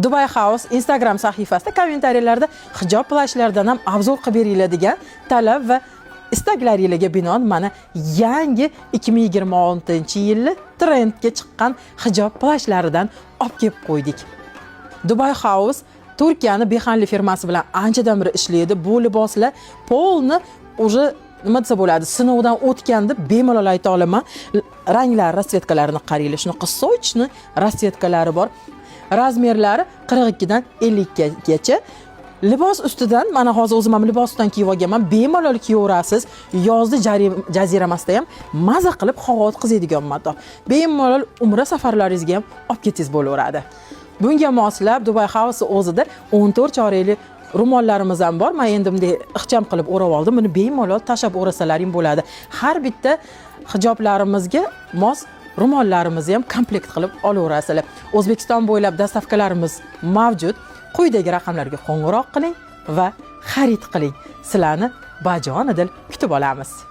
Dubai House Instagram sahifasida kommentariyalarda hijob plashlaridan ham obzor qilib beringlar talab va istaklaringizga binoan mana yangi 2026-yilni trendga chiqqan hijob plashlaridan olib kelib qo'ydik. Dubai House Turkiyani Behanli firmasi bilan anchadan beri ishlaydi. Bu liboslar polni уже nima desa bo'ladi, sinovdan o'tgan deb bemalol ayta olaman. Ranglar, rasvetkalarini qaranglar. Shunaqa sochni rasvetkalari bor. Razmerlari 42 dan 50 gacha. Libos ustidan mana hozir o'zim ham libosdan kiyib olganman. Bemalol kiyaverasiz. Yozda jaziramasida ham maza qilib havo o'tkazadigan matoh. Bemalol umra safarlaringizga ham olib ketingiz bo'laveradi. Bunga moslab Dubai House o'zida 14 chorakli rumollarimiz ham bor. Men endi bunday ixcham qilib o'rab oldim. Buni bemalol tashab o'rasalaring bo'ladi. Har bitta hijoblarimizga mos rumollarimizni ham komplekt qilib olaverasizlar. O'zbekiston bo'ylab dastavkalarimiz mavjud. Quyidagi raqamlarga qo'ng'iroq qiling va xarid qiling. Sizlarni bajonidil kutib olamiz.